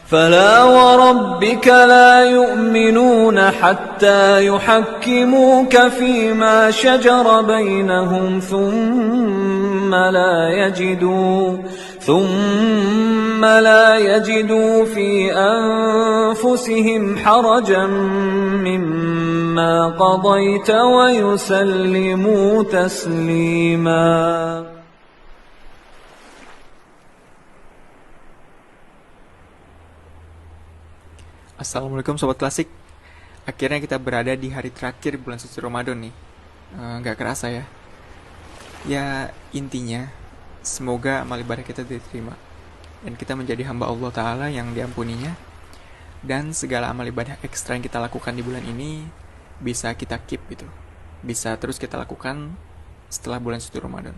فلا وربك لا يؤمنون حتى يحكموك فيما شجر بينهم ثم لا يجدوا في أنفسهم حرجا مما قضيت ويسلموا تسليما. Assalamualaikum Sobat Klasik. Akhirnya kita berada di hari terakhir bulan suci Ramadan nih. Nggak kerasa ya. Ya intinya, semoga amal ibadah kita diterima dan kita menjadi hamba Allah Ta'ala yang diampuninya. Dan segala amal ibadah ekstra yang kita lakukan di bulan ini bisa kita keep gitu. Bisa terus kita lakukan setelah bulan suci Ramadan,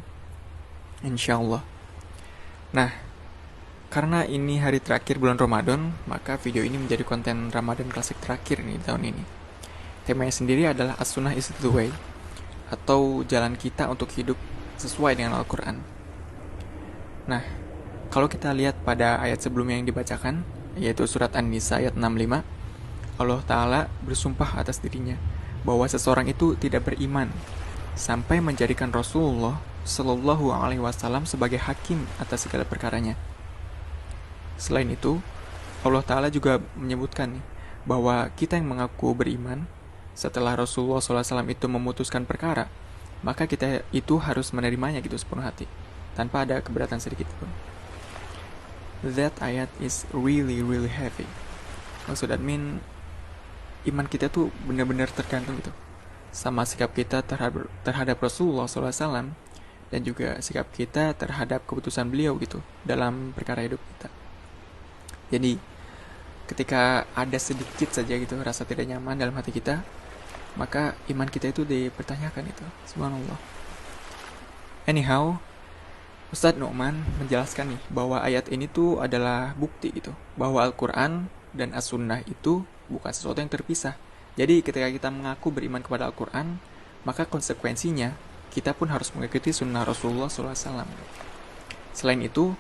Insya Allah. Nah, karena ini hari terakhir bulan Ramadan, maka video ini menjadi konten Ramadan klasik terakhir nih tahun ini. Temanya sendiri adalah As-Sunnah is the way, atau jalan kita untuk hidup sesuai dengan Al-Quran. Nah, kalau kita lihat pada ayat sebelumnya yang dibacakan, yaitu surat An-Nisa ayat 65, Allah Ta'ala bersumpah atas dirinya bahwa seseorang itu tidak beriman sampai menjadikan Rasulullah Shallallahu Alaihi Wasallam sebagai hakim atas segala perkaranya. Selain itu, Allah Ta'ala juga menyebutkan nih, bahwa kita yang mengaku beriman, setelah Rasulullah SAW itu memutuskan perkara, maka kita itu harus menerimanya gitu sepenuh hati, tanpa ada keberatan sedikit pun. That ayat is really heavy. Maksud admin, iman kita tuh benar-benar tergantung gitu sama sikap kita terhadap Rasulullah SAW, dan juga sikap kita terhadap keputusan beliau gitu dalam perkara hidup kita. Jadi ketika ada sedikit saja gitu rasa tidak nyaman dalam hati kita, maka iman kita itu dipertanyakan itu. Subhanallah. Anyhow, Ustadz Nu'man menjelaskan nih bahwa ayat ini tuh adalah bukti gitu bahwa Al-Quran dan As-Sunnah itu bukan sesuatu yang terpisah. Jadi ketika kita mengaku beriman kepada Al-Quran, maka konsekuensinya kita pun harus mengikuti sunnah Rasulullah SAW. Selain itu,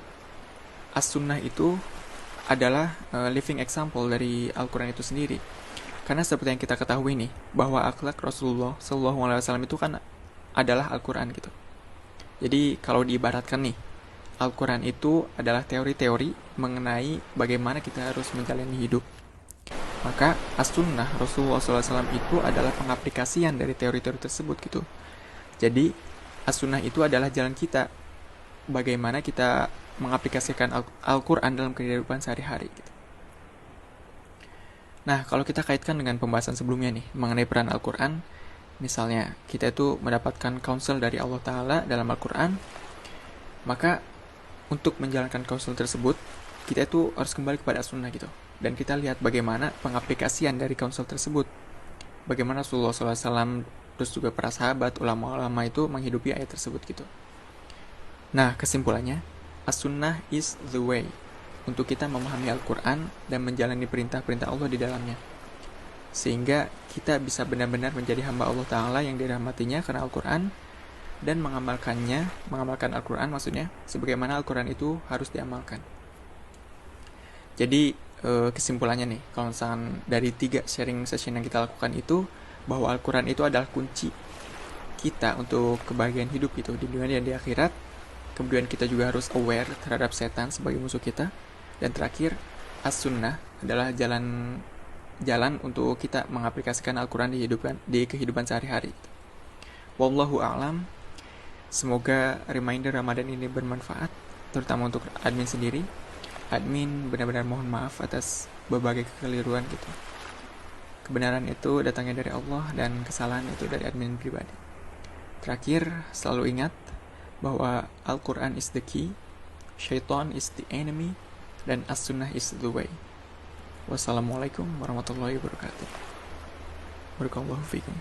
As-Sunnah itu adalah living example dari Al-Quran itu sendiri. Karena seperti yang kita ketahui nih, bahwa akhlak Rasulullah SAW itu kan adalah Al-Quran gitu. Jadi kalau diibaratkan nih, Al-Quran itu adalah teori-teori mengenai bagaimana kita harus menjalani hidup. Maka As-Sunnah Rasulullah SAW itu adalah pengaplikasian dari teori-teori tersebut gitu. Jadi As-Sunnah itu adalah jalan kita, bagaimana kita mengaplikasikan Al-Quran dalam kehidupan sehari-hari gitu. Nah, kalau kita kaitkan dengan pembahasan sebelumnya nih mengenai peran Al-Quran, misalnya kita itu mendapatkan counsel dari Allah Ta'ala dalam Al-Quran, maka untuk menjalankan counsel tersebut, kita itu harus kembali kepada As-Sunnah gitu. Dan kita lihat bagaimana pengaplikasian dari counsel tersebut, bagaimana Rasulullah SAW terus juga para sahabat, ulama-ulama itu menghidupi ayat tersebut gitu. Nah, kesimpulannya, As-Sunnah is the way untuk kita memahami Al-Quran dan menjalani perintah-perintah Allah di dalamnya, sehingga kita bisa benar-benar menjadi hamba Allah Ta'ala yang dirahmatinya karena Al-Quran, dan mengamalkan Al-Quran maksudnya sebagaimana Al-Quran itu harus diamalkan. Jadi kesimpulannya nih, kalau misalkan dari 3 sharing session yang kita lakukan itu, bahwa Al-Quran itu adalah kunci kita untuk kebahagiaan hidup gitu di dunia dan di akhirat. Kemudian kita juga harus aware terhadap setan sebagai musuh kita. Dan terakhir, As-Sunnah adalah jalan untuk kita mengaplikasikan Al-Quran di kehidupan sehari-hari. Wallahu a'lam. Semoga reminder Ramadan ini bermanfaat, terutama untuk admin sendiri. Admin benar-benar mohon maaf atas berbagai kekeliruan gitu. Kebenaran itu datangnya dari Allah dan kesalahan itu dari admin pribadi. Terakhir, selalu ingat bahwa Al-Quran is the key, Syaitan is the enemy, dan As-Sunnah is the way. Wassalamualaikum warahmatullahi wabarakatuh. Barakallahu fikum.